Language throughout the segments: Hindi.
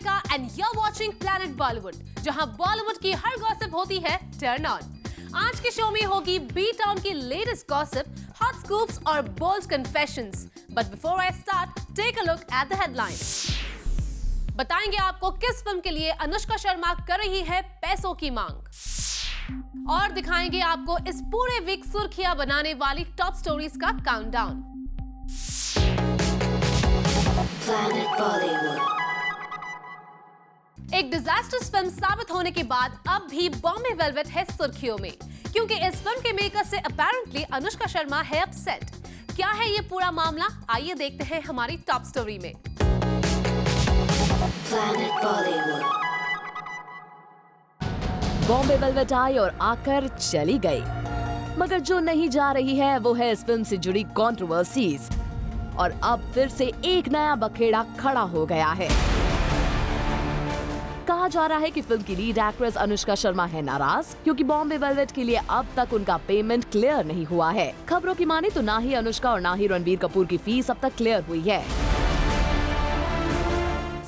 Deepika and you're watching Planet Bollywood, जहां बॉलीवुड की हर गॉसिप होती है टर्न ऑन। आज के शो में होगी बी टाउन की लेटेस्ट गॉसिप, हॉट स्कूप्स और bold confessions. But before I start, take a look at the headlines. बताएंगे आपको किस फिल्म के लिए अनुष्का शर्मा कर रही है पैसों की मांग, और दिखाएंगे आपको इस पूरे वीक सुर्खियां बनाने वाली टॉप स्टोरीज का काउंटडाउन। एक डिजास्टर्स फिल्म साबित होने के बाद अब भी बॉम्बे वेलवेट है सुर्खियों में, क्योंकि इस फिल्म के मेकर से अपैरेंटली अनुष्का शर्मा है अपसेट। क्या है ये पूरा मामला, आइए देखते हैं हमारी टॉप स्टोरी में। बॉम्बे वेलवेट आई और आकर चली गई, मगर जो नहीं जा रही है वो है इस फिल्म से जुड़ी कंट्रोवर्सीज। और अब फिर से एक नया बखेड़ा खड़ा हो गया है। कहा जा रहा है कि फिल्म की लीड एक्ट्रेस अनुष्का शर्मा है नाराज, क्योंकि बॉम्बे वेलवेट के लिए अब तक उनका पेमेंट क्लियर नहीं हुआ है। खबरों की माने तो ना ही अनुष्का और ना ही रणबीर कपूर की फीस अब तक क्लियर हुई है।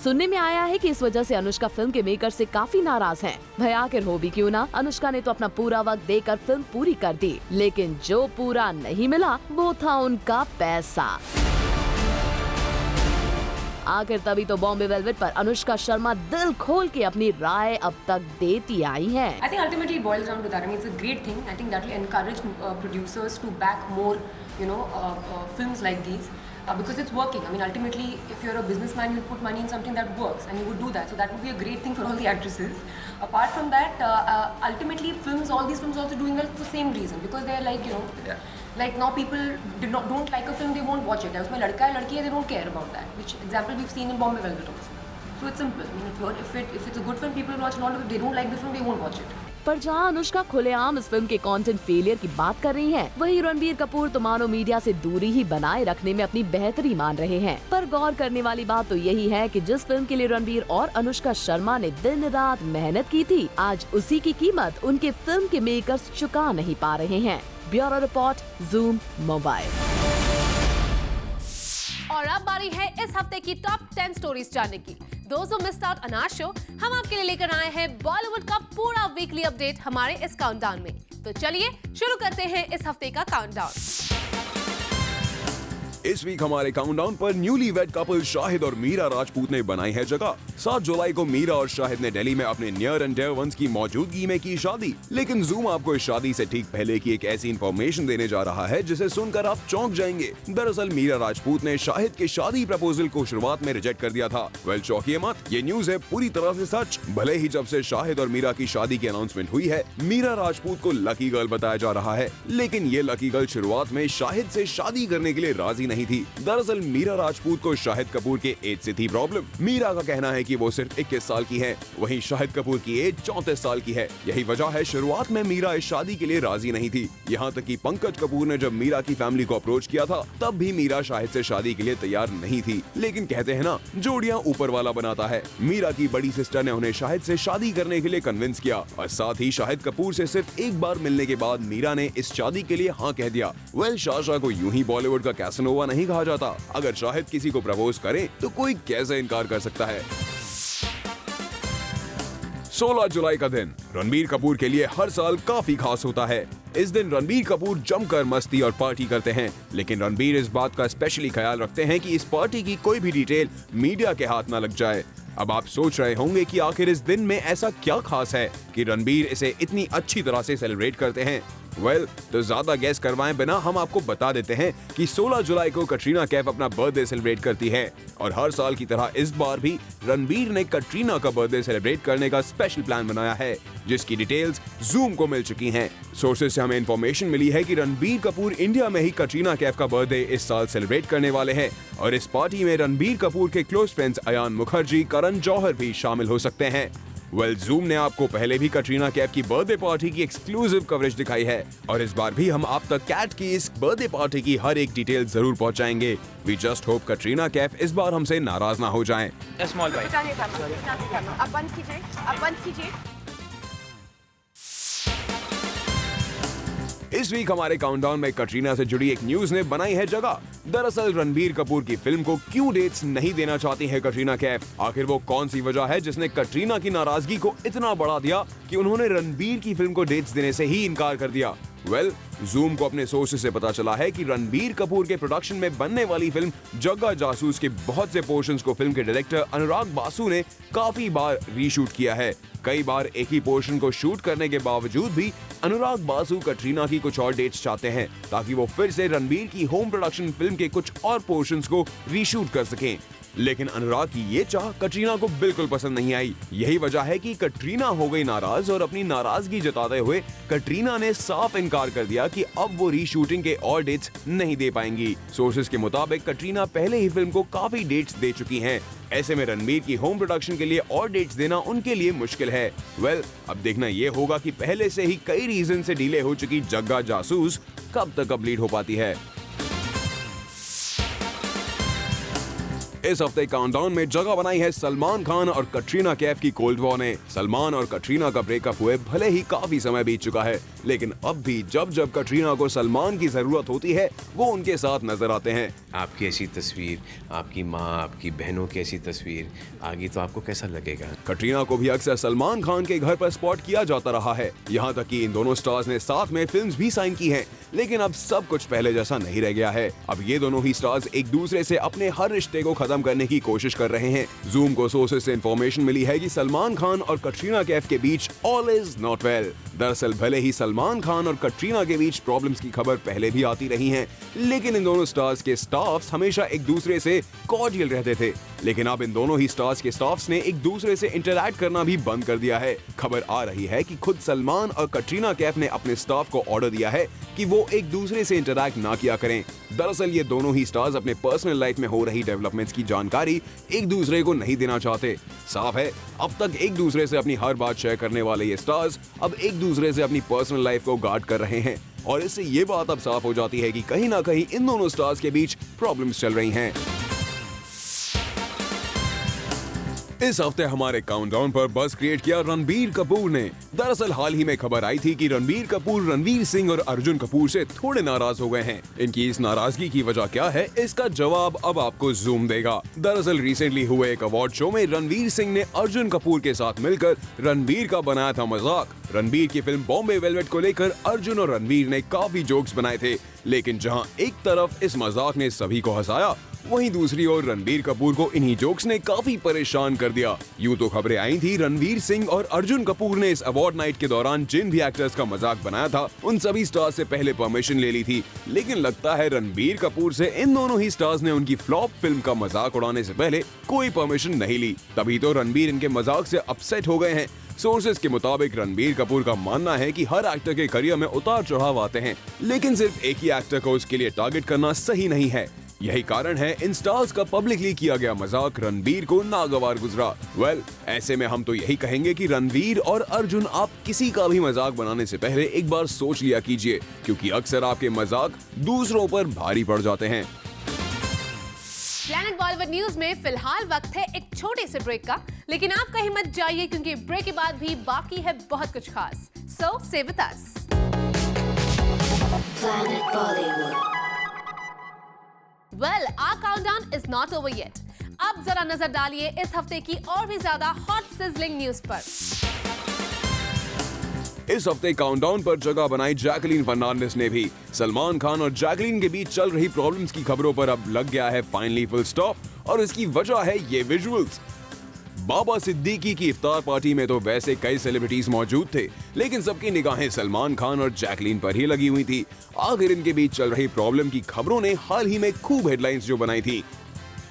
सुनने में आया है कि इस वजह से अनुष्का फिल्म के मेकर से काफी नाराज हैं। भाई आखिर हो भी क्यों ना, अनुष्का ने तो अपना पूरा वक्त देकर फिल्म पूरी कर दी, लेकिन जो पूरा नहीं मिला वो था उनका पैसा। आखिर तभी तो बॉम्बे वेलवेट पर अनुष्का शर्मा दिल खोल के अपनी राय अब तक देती आई है। I think ultimately it boils down to that. I mean, it's a great thing. I think that will encourage producers to back more, films like these. Because it's working. I mean, ultimately, if you're a businessman, you'll put money in something that works, and you would do that. So that would be a great thing for all the actresses. Apart from that, ultimately, all these films also doing well for the same reason, because they're like, like now people don't like a film, they won't watch it. उसमें लड़का है लड़की है, they don't care about that. Which example we've seen in Bombay Velvet also. So it's simple. I mean, if it's a good film, people will watch. Not if they don't like the film, they won't watch it. पर जहां अनुष्का खुलेआम इस फिल्म के कंटेंट फेलियर की बात कर रही हैं, वहीं रणबीर कपूर तो मानो मीडिया से दूरी ही बनाए रखने में अपनी बेहतरी मान रहे हैं। पर गौर करने वाली बात तो यही है कि जिस फिल्म के लिए रणबीर और अनुष्का शर्मा ने दिन रात मेहनत की थी, आज उसी की कीमत उनके फिल्म के मेकर्स चुका नहीं पा रहे हैं। Bureau report, zoom mobile. और अब बारी है इस हफ्ते की टॉप 10 स्टोरीज जानने की। Those who missed out on our show, हम आपके लिए लेकर आए हैं बॉलीवुड का पूरा वीकली अपडेट हमारे इस काउंटडाउन में। तो चलिए शुरू करते हैं इस हफ्ते का काउंटडाउन। इस वीक हमारे काउंटडाउन पर न्यूली वेड कपल शाहिद और मीरा राजपूत ने बनाई है जगह। 7 जुलाई को मीरा और शाहिद ने दिल्ली में अपने नियर एंड डियर वंस की मौजूदगी में की शादी। लेकिन जूम आपको इस शादी से ठीक पहले की एक ऐसी इंफॉर्मेशन देने जा रहा है जिसे सुनकर आप चौंक जाएंगे। दरअसल मीरा राजपूत ने शाहिद के शादी प्रपोजल को शुरुआत में रिजेक्ट कर दिया था। वेल चौंकिए मत, ये न्यूज है पूरी तरह से सच। भले ही जब से शाहिद और मीरा की शादी की अनाउंसमेंट हुई है, मीरा राजपूत को लकी गर्ल बताया जा रहा है, लेकिन ये लकी गर्ल शुरुआत में शाहिद से शादी करने के लिए राजी नहीं थी। दरअसल मीरा राजपूत को शाहिद कपूर के एज से थी प्रॉब्लम। मीरा का कहना है कि वो सिर्फ 21 साल की है, वहीं शाहिद कपूर की एज 34 साल की है। यही वजह है शुरुआत में मीरा इस शादी के लिए राजी नहीं थी। यहाँ तक कि पंकज कपूर ने जब मीरा की फैमिली को अप्रोच किया था, तब भी मीरा शाहिद से शादी के लिए तैयार नहीं थी। लेकिन कहते हैं ना, जोड़ियां ऊपर वाला बनाता है। मीरा की बड़ी सिस्टर ने उन्हें शाहिद से शादी करने के लिए कन्विंस किया, और साथ ही शाहिद कपूर से सिर्फ एक बार मिलने के बाद मीरा ने इस शादी के लिए हाँ कह दिया। वेल शाशा को यूं ही बॉलीवुड का कैसनोवा नहीं कहा जाता। अगर शाहिद किसी को प्रपोज करे तो कोई कैसे इनकार कर सकता है। 16 जुलाई का दिन रणबीर कपूर के लिए हर साल काफी खास होता है। इस दिन रणबीर कपूर जमकर मस्ती और पार्टी करते हैं, लेकिन रणबीर इस बात का स्पेशली ख्याल रखते हैं कि इस पार्टी की कोई भी डिटेल मीडिया के हाथ न लग जाए। अब आप सोच रहे होंगे कि आखिर इस दिन में ऐसा क्या खास है कि रणबीर इसे इतनी अच्छी तरह से सेलिब्रेट करते हैं। वेल, तो ज्यादा गैस करवाएं बिना हम आपको बता देते हैं कि 16 जुलाई को कटरीना कैफ अपना बर्थडे सेलिब्रेट करती है, और हर साल की तरह इस बार भी रणबीर ने कटरीना का बर्थडे सेलिब्रेट करने का स्पेशल प्लान बनाया है, जिसकी डिटेल्स जूम को मिल चुकी हैं। सोर्सेज से हमें इंफॉर्मेशन मिली है कि रणबीर कपूर इंडिया में ही कटरीना कैफ का बर्थडे इस साल सेलिब्रेट करने वाले हैं, और इस पार्टी में रणबीर कपूर के क्लोज फ्रेंड्स अयान मुखर्जी, करण जौहर भी शामिल हो सकते हैं। वेल, जूम ने आपको पहले भी कटरीना कैफ की बर्थडे पार्टी की एक्सक्लूसिव कवरेज दिखाई है, और इस बार भी हम आप तक कैट की इस बर्थडे पार्टी की हर एक डिटेल जरूर पहुंचाएंगे। We just hope Katrina Kaif इस बार हमसे नाराज ना हो जाएं। Small bite. अब बंद कीजिए। इस वीक हमारे काउंटडाउन में कटरीना से जुड़ी एक न्यूज ने बनाई है जगह। दरअसल रणबीर कपूर की फिल्म को क्यों डेट्स नहीं देना चाहती है कटरीना कैफ? आखिर वो कौन सी वजह है जिसने कटरीना की नाराजगी को इतना बढ़ा दिया कि उन्होंने रणबीर की फिल्म को डेट्स देने से ही इनकार कर दिया? जूम को अपने सोर्सेज से पता चला है कि रणबीर कपूर के प्रोडक्शन में बनने वाली फिल्म जग्गा जासूस के बहुत से पोर्शंस को फिल्म के डायरेक्टर अनुराग बासु ने काफी बार रीशूट किया है। कई बार एक ही पोर्शन को शूट करने के बावजूद भी अनुराग बासु कटरीना की कुछ और डेट्स चाहते हैं ताकि वो फिर से रणबीर की होम प्रोडक्शन फिल्म के कुछ और पोर्शंस को रीशूट कर सकें। लेकिन अनुराग की ये चाह कटरीना को बिल्कुल पसंद नहीं आई। यही वजह है कि कटरीना हो गई नाराज और अपनी नाराजगी जताते हुए कटरीना ने साफ इनकार कर दिया कि अब वो रीशूटिंग के और डेट्स नहीं दे पाएंगी। सोर्सेज के मुताबिक कटरीना पहले ही फिल्म को काफी डेट्स दे चुकी हैं। ऐसे में रणबीर की होम प्रोडक्शन के लिए और डेट्स देना उनके लिए मुश्किल है। अब देखना ये होगा कि पहले से ही कई रीजन से डिले हो चुकी जग्गा जासूस कब तक कंप्लीट हो पाती है। इस हफ्ते काउंटडाउन में जगह बनाई है सलमान खान और कटरीना कैफ की कोल्ड वॉर ने। सलमान और कटरीना का ब्रेकअप हुए भले ही काफी समय बीत चुका है, लेकिन अब भी जब जब कटरीना को सलमान की जरूरत होती है वो उनके साथ नजर आते हैं। आपकी ऐसी तस्वीर, आपकी माँ, आपकी बहनों की ऐसी तस्वीर आगे तो आपको कैसा लगेगा? कटरीना को भी अक्सर सलमान खान के घर पर स्पॉट किया जाता रहा है। यहाँ तक कि इन दोनों स्टार्स ने साथ में फिल्म्स भी साइन की हैं, लेकिन अब सब कुछ पहले जैसा नहीं रह गया है। अब ये दोनों ही स्टार्स एक दूसरे से अपने हर रिश्ते को खत्म करने की कोशिश कर रहे हैं। जूम को सोर्सेज से इंफॉर्मेशन मिली है कि सलमान खान और कटरीना कैफ के बीच ऑल इज नॉट वेल। दरअसल भले ही सलमान खान और कटरीना के बीच प्रॉब्लम्स की खबर पहले भी आती रही हैं, लेकिन इन दोनों स्टार्स के स्टाफ्स हमेशा एक दूसरे से कॉर्डियल रहते थे। लेकिन अब इन दोनों ही स्टार्स के स्टाफ्स ने एक दूसरे से इंटरैक्ट करना भी बंद कर दिया है। खबर आ रही है कि खुद सलमान और कटरीना कैफ ने अपने स्टाफ को ऑर्डर दिया है कि वो एक दूसरे से इंटरैक्ट ना किया करें। दरअसल ये दोनों ही स्टार्स अपने पर्सनल लाइफ में हो रही डेवलपमेंट्स की जानकारी एक दूसरे को नहीं देना चाहते। साफ है, अब तक एक दूसरे से अपनी हर बात शेयर करने वाले ये स्टार्स अब एक दूसरे से अपनी पर्सनल लाइफ को गार्ड कर रहे हैं, और इससे ये बात अब साफ हो जाती है कि कहीं ना कहीं इन दोनों स्टार्स के बीच प्रॉब्लम्स चल रही हैं। इस हफ्ते हमारे काउंटडाउन पर बज़ क्रिएट किया रणबीर कपूर ने। दरअसल हाल ही में खबर आई थी कि रणबीर कपूर रणवीर सिंह और अर्जुन कपूर से थोड़े नाराज हो गए हैं। इनकी इस नाराजगी की वजह क्या है, इसका जवाब अब आपको जूम देगा। दरअसल रिसेंटली हुए एक अवार्ड शो में रणवीर सिंह ने अर्जुन कपूर के साथ मिलकर रणबीर का बनाया था मजाक। रणबीर की फिल्म बॉम्बे वेलवेट को लेकर अर्जुन और रणबीर ने काफी जोक्स बनाए थे, लेकिन जहां एक तरफ इस मजाक ने सभी को हंसाया, वहीं दूसरी ओर रणबीर कपूर को इन्हीं जोक्स ने काफी परेशान कर दिया। यूं तो खबरें आई थी रणबीर सिंह और अर्जुन कपूर ने इस अवार्ड नाइट के दौरान जिन भी एक्टर्स का मजाक बनाया था उन सभी स्टार्स से पहले परमिशन ले ली थी, लेकिन लगता है रणबीर कपूर से इन दोनों ही स्टार्स ने उनकी फ्लॉप फिल्म का मजाक उड़ाने से पहले कोई परमिशन नहीं ली। तभी तो रणबीर इनके मजाक से अपसेट हो गए हैं। सोर्सेज के मुताबिक रणबीर कपूर का मानना है कि हर एक्टर के करियर में उतार चढ़ाव आते हैं, लेकिन सिर्फ एक ही एक्टर को उसके लिए टारगेट करना सही नहीं है। यही कारण है इन स्टार्स का पब्लिकली किया गया मजाक रणबीर को नागवार गुजरा। ऐसे में हम तो यही कहेंगे कि रणबीर और अर्जुन, आप किसी का भी मजाक बनाने से पहले एक बार सोच लिया कीजिए, क्योंकि अक्सर आपके मजाक दूसरों पर भारी पड़ जाते हैं। प्लैनेट बॉलीवुड न्यूज में फिलहाल वक्त है एक छोटे से ब्रेक का, लेकिन आप कहीं मत जाइए क्योंकि ब्रेक के बाद भी बाकी है बहुत कुछ खास। So stay with us. Planet Bollywood. Well, our countdown is not over yet. अब जरा नजर डालिए इस हफ्ते की और भी ज्यादा हॉट सिजलिंग न्यूज पर। इस हफ्ते काउंटडाउन पर जगह बनाई जैकलीन फर्नांडिस ने भी। सलमान खान और जैकलीन के बीच चल रही प्रॉब्लम्स की खबरों पर अब लग गया है फाइनली फुल स्टॉप, और इसकी वजह है ये विजुअल्स। बाबा सिद्दीकी की इफ्तार पार्टी में तो वैसे कई सेलिब्रिटीज मौजूद थे, लेकिन सबकी निगाहें सलमान खान और जैकलीन पर ही लगी हुई थी। आखिर इनके बीच चल रही प्रॉब्लम की खबरों ने हाल ही में खूब हेडलाइंस जो बनाई थी,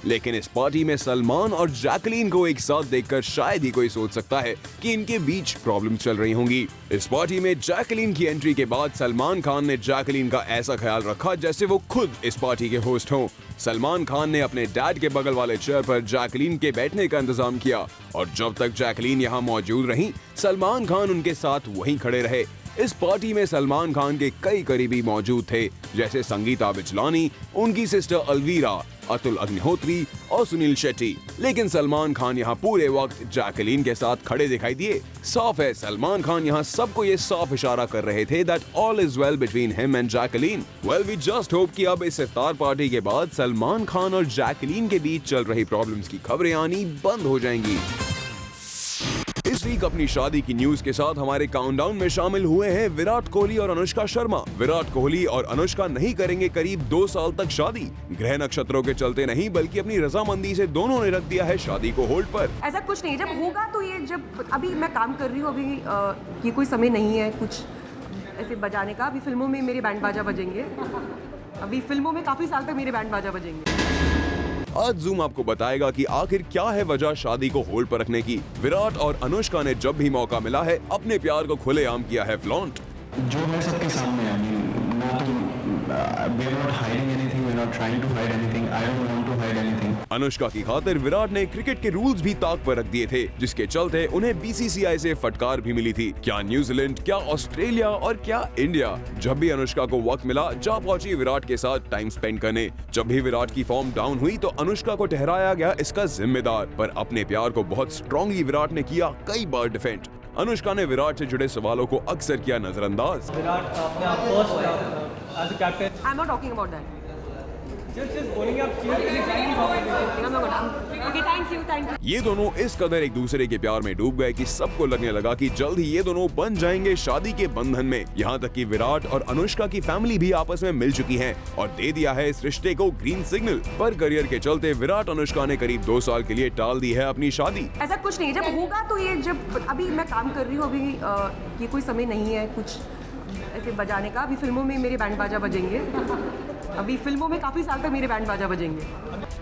लेकिन इस पार्टी में सलमान और जैकलीन को एक साथ देखकर शायद ही कोई सोच सकता है कि इनके बीच प्रॉब्लम चल रही होंगी। इस पार्टी में जैकलीन की एंट्री के बाद सलमान खान ने जैकलीन का ऐसा ख्याल रखा जैसे वो खुद इस पार्टी के होस्ट हों। सलमान खान ने अपने डैड के बगल वाले चेयर पर जैकलीन के बैठने का इंतजाम किया, और जब तक जैकलीन यहाँ मौजूद रहीं, सलमान खान उनके साथ वहीं खड़े रहे। इस पार्टी में सलमान खान के कई करीबी मौजूद थे, जैसे संगीता बिचलानी, उनकी सिस्टर अलवीरा, अतुल अग्निहोत्री और सुनील शेट्टी। लेकिन सलमान खान यहाँ पूरे वक्त जैकलीन के साथ खड़े दिखाई दिए। साफ है, सलमान खान यहाँ सबको ये साफ इशारा कर रहे थे that all is well between him and Jacqueline. Well, we just hope कि अब इस इफ्तार पार्टी के बाद सलमान खान और जैकलीन के बीच चल रही प्रॉब्लम्स की खबरें आनी बंद हो जाएंगी। इस वीक अपनी शादी की न्यूज के साथ हमारे काउंटडाउन में शामिल हुए हैं विराट कोहली और अनुष्का शर्मा। विराट कोहली और अनुष्का नहीं करेंगे करीब 2 साल तक शादी। ग्रह नक्षत्रों के चलते नहीं, बल्कि अपनी रजामंदी से दोनों ने रख दिया है शादी को होल्ड पर। ऐसा कुछ नहीं, जब होगा तो ये, जब अभी मैं काम कर रही हूँ, अभी ये कोई समय नहीं है कुछ ऐसे बजाने का। अभी फिल्मों में मेरे बैंड बाजा बजेंगे, अभी फिल्मों में काफी साल तक मेरे बैंड बाजा बजेंगे। आज जूम आपको बताएगा कि आखिर क्या है वजह शादी को होल्ड पर रखने की। विराट और अनुष्का ने जब भी मौका मिला है अपने प्यार को खुलेआम किया है फ्लॉन्ट। जो है सबके सामने, I mean, ना तो we are not hiding anything, we are not trying to hide anything, I don't want to hide anything। Anushka की खातिर विराट ने क्रिकेट के रूल्स भी ताक पर रख दिए थे, जिसके चलते उन्हें बीसीसीआई से फटकार भी मिली थी। क्या न्यूजीलैंड, क्या ऑस्ट्रेलिया और क्या इंडिया। जब भी अनुष्का को वक्त मिला जा पहुंची विराट के साथ टाइम स्पेंड करने। जब भी विराट की फॉर्म डाउन हुई तो अनुष्का को ठहराया गया इसका जिम्मेदार, पर अपने प्यार को बहुत स्ट्रांगली विराट ने किया कई बार डिफेंड। अनुष्का ने विराट से जुड़े सवालों को अक्सर किया नजरअंदाज। विराट अपने आप first as a captain. I am not talking about that. Just bowling आप ओके, थैंक यू। ये दोनों इस कदर एक दूसरे के प्यार में डूब गए कि सबको लगने लगा कि जल्द ही ये दोनों बन जाएंगे शादी के बंधन में। यहाँ तक कि विराट और अनुष्का की फैमिली भी आपस में मिल चुकी हैं और दे दिया है इस रिश्ते को ग्रीन सिग्नल। पर करियर के चलते विराट अनुष्का ने करीब 2 साल के लिए टाल दी है अपनी शादी। ऐसा कुछ नहीं, जब होगा तो ये, जब अभी मैं काम कर रही हूँ, अभी ये कोई समय नहीं है कुछ ऐसे बजाने का। अभी फिल्मों में मेरे बैंड बाजा बजेंगे, अभी फिल्मों में काफी साल तक मेरे बैंड बाजा बजेंगे।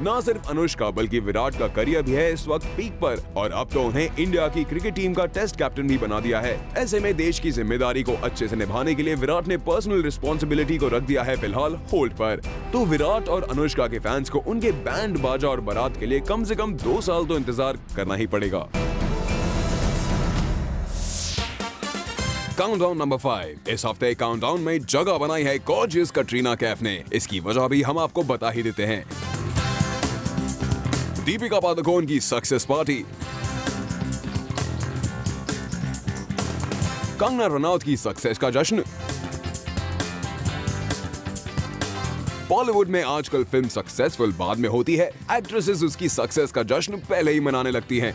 न सिर्फ अनुष्का बल्कि विराट का करियर भी है इस वक्त पीक पर और अब तो उन्हें इंडिया की क्रिकेट टीम का टेस्ट कैप्टन भी बना दिया है। ऐसे में देश की जिम्मेदारी को अच्छे से निभाने के लिए विराट ने पर्सनल रिस्पॉन्सिबिलिटी को रख दिया है फिलहाल होल्ड पर। तो विराट और अनुष्का के फैंस को उनके बैंड बाजा और बारात के लिए कम से कम 2 साल तो इंतजार करना ही पड़ेगा। Countdown number 5। इस हफ्ते काउंटडाउन में जगह बनाई है गॉर्जियस कटरीना कैफ ने। इसकी वजह भी हम आपको बता ही देते हैं। दीपिका पादुकोण की सक्सेस पार्टी, कंगना रनौत की सक्सेस का जश्न। बॉलीवुड में आजकल फिल्म सक्सेसफुल बाद में होती है, एक्ट्रेसेस उसकी सक्सेस का जश्न पहले ही मनाने लगती हैं।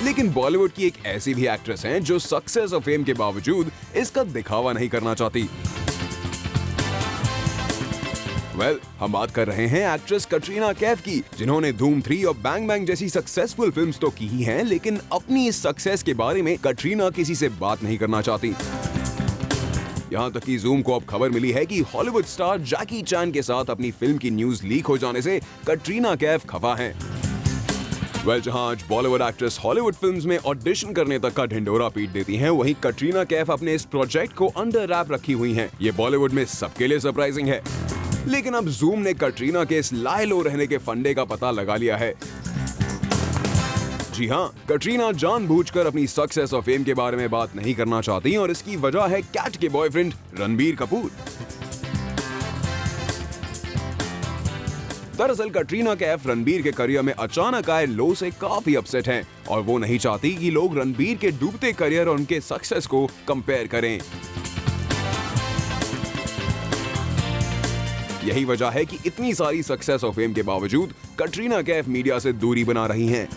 लेकिन बॉलीवुड की एक ऐसी भी एक्ट्रेस हैं जो सक्सेस और फेम के बावजूद इसका दिखावा नहीं करना चाहती। हम बात कर रहे हैं एक्ट्रेस कटरीना कैफ की, जिन्होंने धूम 3 और बैंग बैंग जैसी सक्सेसफुल फिल्म्स तो की ही हैं, लेकिन अपनी इस सक्सेस के बारे में कटरीना किसी से बात नहीं करना चाहती। यहाँ तक कि जूम को अब खबर मिली है कि हॉलीवुड स्टार जैकी चैन के साथ अपनी फिल्म की न्यूज लीक हो जाने से कटरीना कैफ खफा हैं। जहां आज बॉलीवुड एक्ट्रेस हॉलीवुड फिल्म्स में ऑडिशन करने तक का ढिंडोरा पीट देती हैं, वहीं कटरीना कैफ अपने इस प्रोजेक्ट को अंडर रैप रखी हुई हैं। ये बॉलीवुड में सबके लिए सरप्राइजिंग है। लेकिन अब जूम ने कटरीना के इस लाए लो रहने के फंडे का पता लगा लिया है। जी हाँ, कटरीना जानबूझकर अपनी सक्सेस और फेम के बारे में बात नहीं करना चाहती और इसकी वजह है कैट के बॉयफ्रेंड रणबीर कपूर। दरअसल कटरीना कैफ रणबीर के करियर में अचानक आए लो से काफी अपसेट हैं और वो नहीं चाहती कि लोग रणबीर के डूबते करियर और उनके सक्सेस को कंपेयर करें। यही वजह है कि इतनी सारी सक्सेस और फेम के बावजूद कटरीना कैफ मीडिया से दूरी बना रही हैं।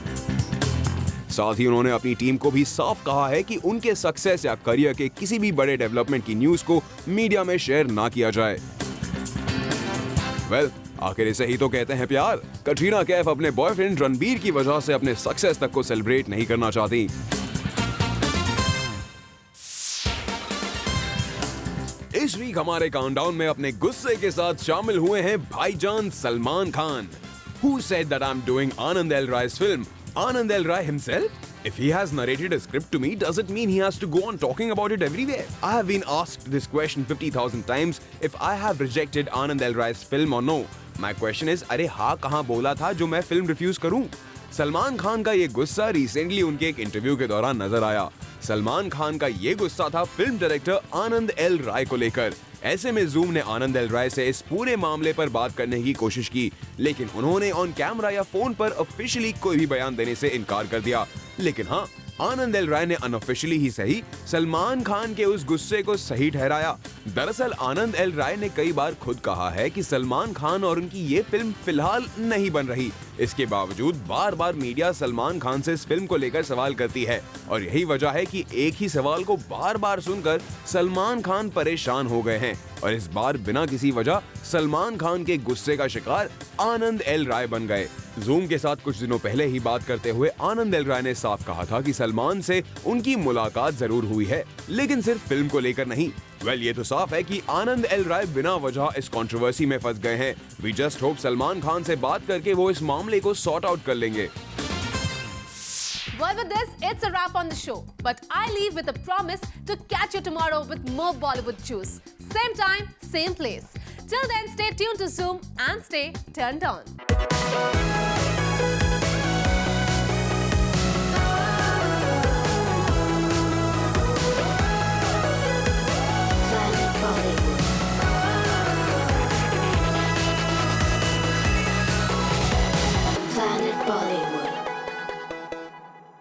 साथ ही उन्होंने अपनी टीम को भी साफ कहा है कि उनके सक्सेस या करियर के किसी भी बड़े डेवलपमेंट की न्यूज को मीडिया में शेयर ना किया जाए। आखिर इसे ही तो कहते हैं प्यार। कटरीना कैफ अपने बॉयफ्रेंड रणबीर की वजह से अपने सक्सेस तक को सेलिब्रेट नहीं करना चाहती। इस वीक हमारे काउंटडाउन में अपने गुस्से के साथ शामिल हुए हैं भाईजान Salman Khan, who said that I'm doing Anand L. Rai's film. Anand L. Rai himself? If he has narrated a script to me, does it mean he has to go on talking about it everywhere? I have been asked this question 50,000 times if I have rejected Anand L. Rai's film or no. My question is, अरे हाँ कहाँ बोला था जो मैं फिल्म रिफ्यूज करूं? सलमान खान का ये गुस्सा रिसेंटली उनके एक इंटरव्यू के दौरान नजर आया। सलमान खान का ये गुस्सा था फिल्म डायरेक्टर आनंद एल राय को लेकर। ऐसे में जूम ने आनंद एल राय से इस पूरे मामले पर बात करने की कोशिश की, लेकिन उन्होंने ऑन कैमरा या फोन पर ऑफिशियली कोई भी बयान देने से इनकार कर दिया। लेकिन हाँ, आनंद एल राय ने अनऑफिशियली ही सही सलमान खान के उस गुस्से को सही ठहराया। दरअसल आनंद एल राय ने कई बार खुद कहा है कि सलमान खान और उनकी ये फिल्म फिलहाल नहीं बन रही। इसके बावजूद बार बार मीडिया सलमान खान से इस फिल्म को लेकर सवाल करती है और यही वजह है कि एक ही सवाल को बार बार सुनकर सलमान खान परेशान हो गए हैं और इस बार बिना किसी वजह सलमान खान के गुस्से का शिकार आनंद एल राय बन गए। जूम के साथ कुछ दिनों पहले ही बात करते हुए आनंद एल राय ने साफ कहा था कि सलमान से उनकी मुलाकात जरूर हुई है, लेकिन सिर्फ फिल्म को लेकर नहीं। ये तो साफ है कि आनंद एल राय बिना वजह इस कंट्रोवर्सी में फंस गए हैं। We just hope Salman Khan से बात करके वो इस मामले को सॉर्ट आउट कर लेंगे। Well, with this, it's a wrap on the show. But I leave with a promise to catch you tomorrow with more Bollywood juice. Same time, same place. Till then, stay tuned to Zoom and stay turned on.